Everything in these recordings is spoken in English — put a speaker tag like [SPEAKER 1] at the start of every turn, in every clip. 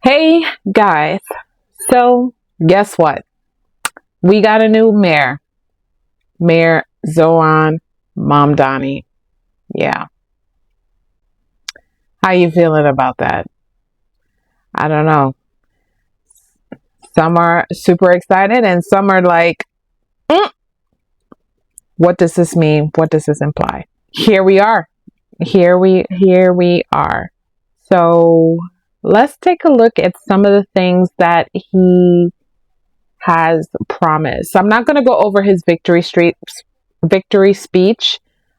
[SPEAKER 1] Hey guys, so guess what? We got a new mayor, Mayor Zohran Mamdani. Yeah, how you feeling about that? I don't know. Some are super excited, and some are like, "Mm, what does this mean? What does this imply?" Here we are. Here we are. So let's take a look at some of the things that he has promised. So I'm not going to go over his victory speech.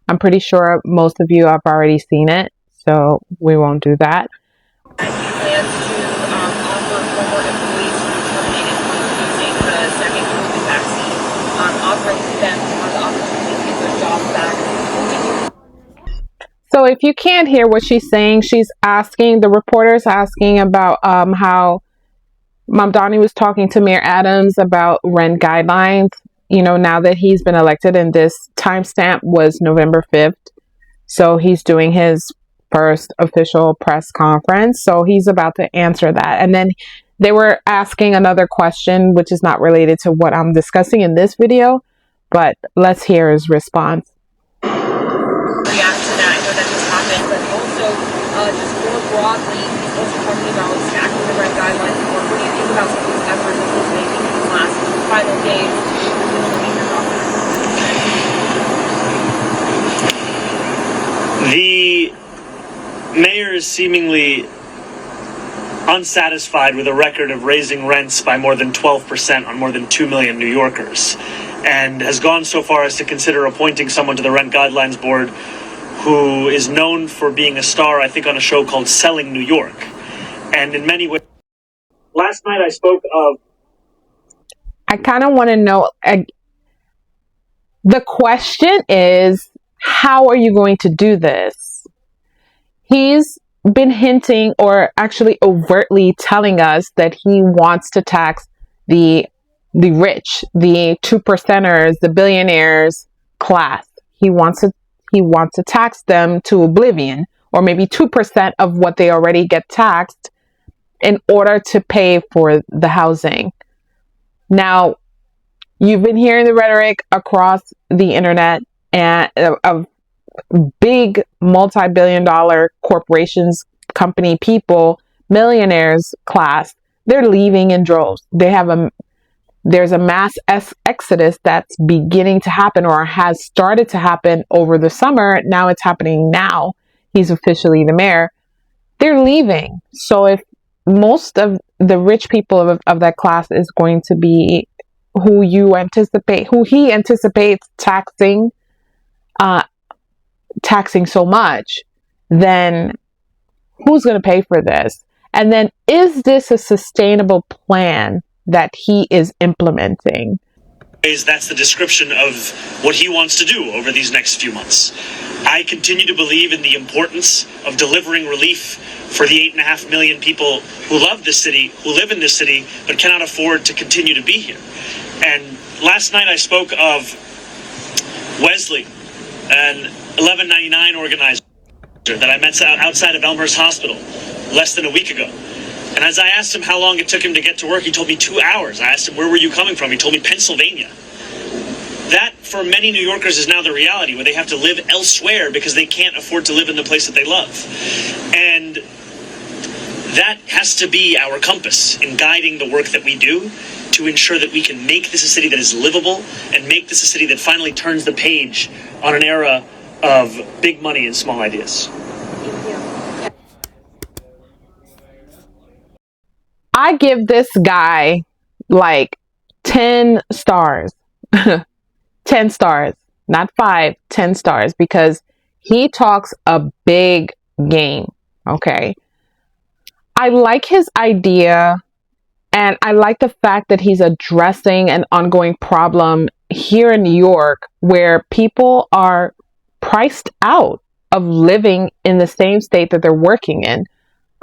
[SPEAKER 1] I'm pretty sure most of you have already seen it, so we won't do that.
[SPEAKER 2] He plans to offer former employees who terminated from using the second vaccine, offering them the opportunity to get their jobs back.
[SPEAKER 1] So if you can't hear what she's saying, the reporter's asking about how Mamdani was talking to Mayor Adams about rent guidelines, now that he's been elected, and this timestamp was November 5th. So he's doing his first official press conference. So he's about to answer that. And then they were asking another question, which is not related to what I'm discussing in this video, but let's hear his response.
[SPEAKER 2] React to that. I know that just happened, but also just more broadly, he's also talking about stacking the rent guidelines. What do you think about some of these efforts that he's making in these last final days?
[SPEAKER 3] The mayor is seemingly unsatisfied with a record of raising rents by more than 12% on more than 2 million New Yorkers, and has gone so far as to consider appointing someone to the Rent Guidelines Board who is known for being a star, I think, on a show called Selling New York. And in many ways, last night I spoke of...
[SPEAKER 1] I kind of want to know, the question is, how are you going to do this? He's been hinting, or actually overtly telling us, that he wants to tax the rich, the 2%ers, the billionaires class. He wants to tax them to oblivion, or maybe 2% of what they already get taxed, in order to pay for the housing. Now, you've been hearing the rhetoric across the internet and of big multi-billion-dollar corporations, company people, millionaires class. They're leaving in droves. There's a mass exodus that's beginning to happen, or has started to happen over the summer. Now it's happening now. He's officially the mayor. They're leaving. So if most of the rich people of that class is going to be who he anticipates taxing so much, then who's going to pay for this? And then, is this a sustainable plan that he is implementing?
[SPEAKER 3] That's the description of what he wants to do over these next few months. I continue to believe in the importance of delivering relief for the 8.5 million people who love this city, who live in this city, but cannot afford to continue to be here. And last night I spoke of Wesley, an 1199 organizer that I met outside of Elmhurst Hospital less than a week ago. And as I asked him how long it took him to get to work, he told me 2 hours. I asked him, where were you coming from? He told me Pennsylvania. That, for many New Yorkers, is now the reality, where they have to live elsewhere because they can't afford to live in the place that they love. And that has to be our compass in guiding the work that we do, to ensure that we can make this a city that is livable, and make this a city that finally turns the page on an era of big money and small ideas.
[SPEAKER 1] I give this guy like 10 stars. 10 stars, not 5, 10 stars, because he talks a big game. Okay. I like his idea, and I like the fact that he's addressing an ongoing problem here in New York, where people are priced out of living in the same state that they're working in.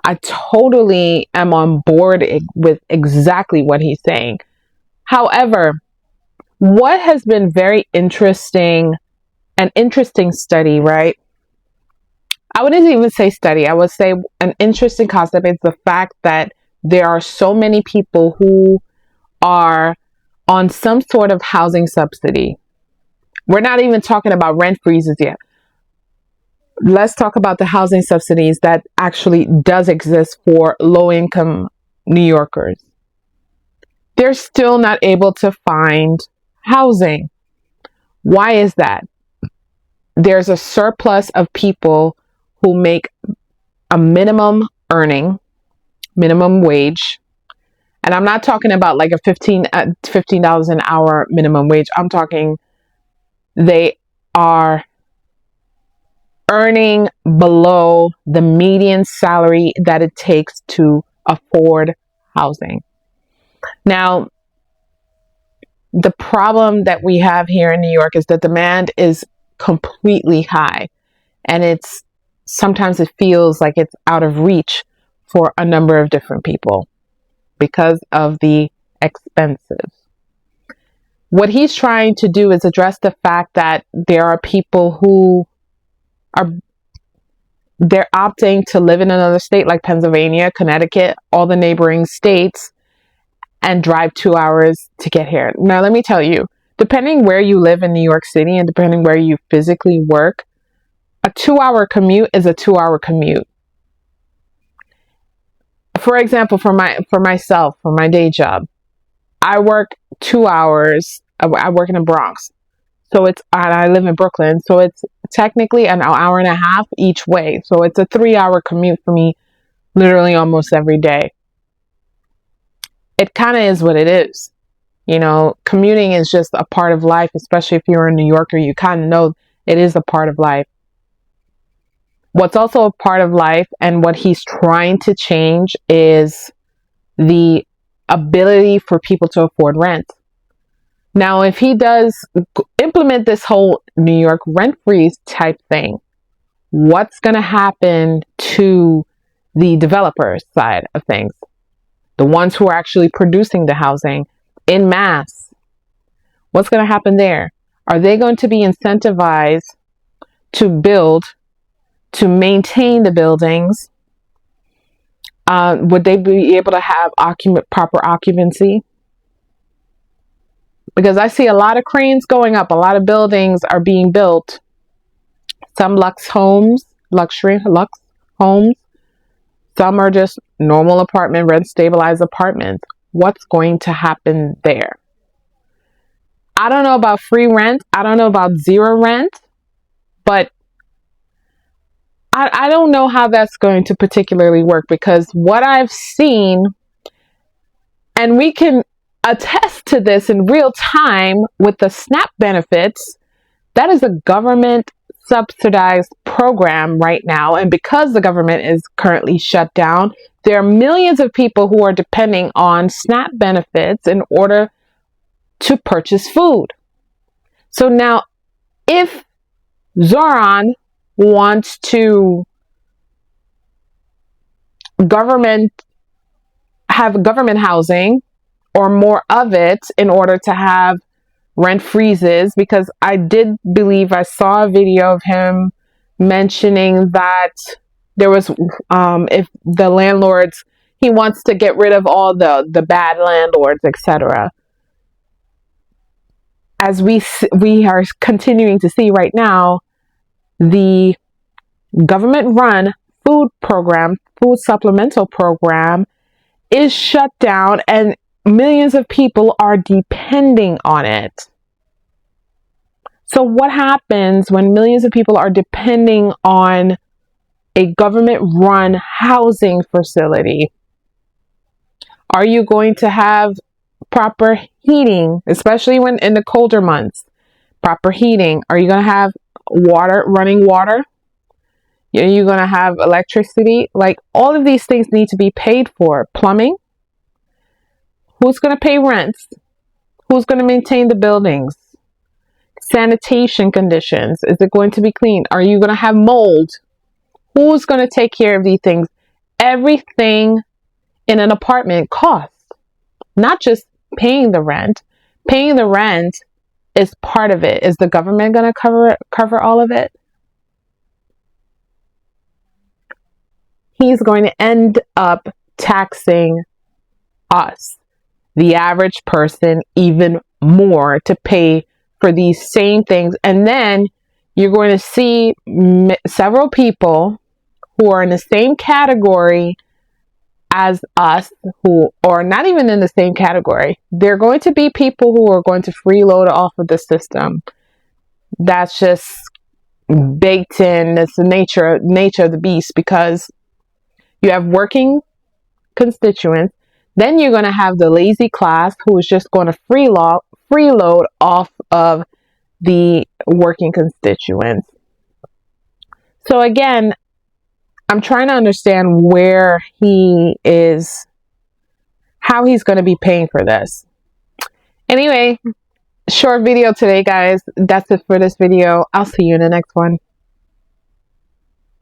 [SPEAKER 1] I totally am on board with exactly what he's saying. However, what has been very interesting, an interesting study, right? I wouldn't even say study. I would say an interesting concept is the fact that there are so many people who are on some sort of housing subsidy. We're not even talking about rent freezes yet. Let's talk about the housing subsidies that actually does exist for low-income New Yorkers. They're still not able to find housing. Why is that? There's a surplus of people who make a minimum earning, minimum wage. And I'm not talking about like a $15 an hour minimum wage. I'm talking they are earning below the median salary that it takes to afford housing. Now, the problem that we have here in New York is the demand is completely high, and sometimes it feels like it's out of reach for a number of different people because of the expenses. What he's trying to do is address the fact that there are people who they're opting to live in another state like Pennsylvania, Connecticut, all the neighboring states, and drive 2 hours to get here. Now, let me tell you, depending where you live in New York City and depending where you physically work, a 2-hour commute is a 2-hour commute. For example, for myself, for my day job, I work 2 hours. I work in the Bronx. And I live in Brooklyn. So it's technically an hour and a half each way. So it's a 3-hour commute for me literally almost every day. It kind of is what it is. You know, commuting is just a part of life, especially if you're a New Yorker, you kind of know it is a part of life. What's also a part of life and what he's trying to change is the ability for people to afford rent. Now, if he does implement this whole New York rent freeze type thing, what's going to happen to the developer side of things? The ones who are actually producing the housing in mass. What's going to happen there? Are they going to be incentivized to build, to maintain the buildings? Would they be able to have proper occupancy? Because I see a lot of cranes going up, a lot of buildings are being built. Some luxury homes. Some are just normal rent stabilized apartments. What's going to happen there? I don't know about free rent. I don't know about zero rent. But I don't know how that's going to particularly work, because what I've seen, and we can attest to this in real time with the SNAP benefits, that is a government subsidized program right now. And because the government is currently shut down, there are millions of people who are depending on SNAP benefits in order to purchase food. So now, if Zohran wants to have government housing or more of it in order to have rent freezes, because I did believe I saw a video of him mentioning that there was if the landlords, he wants to get rid of all the bad landlords, etc. As we are continuing to see right now, the government-run food supplemental program is shut down, and millions of people are depending on it. So what happens when millions of people are depending on a government-run housing facility? Are you going to have proper heating, especially when in the colder months? Proper heating. Are you going to have running water? Are you going to have electricity? Like, all of these things need to be paid for. Plumbing? Who's going to pay rents? Who's going to maintain the buildings? Sanitation conditions. Is it going to be clean? Are you going to have mold? Who's going to take care of these things? Everything in an apartment costs. Not just paying the rent. Paying the rent is part of it. Is the government going to cover all of it? He's going to end up taxing us, the average person, even more to pay for these same things. And then you're going to see several people who are in the same category as us, who are not even in the same category. They're going to be people who are going to freeload off of the system. That's just baked in. It's the nature of the beast, because you have working constituents. Then you're going to have the lazy class who is just going to freeload off of the working constituents. So again, I'm trying to understand where he is, how he's going to be paying for this. Anyway, short video today, guys. That's it for this video. I'll see you in the next one.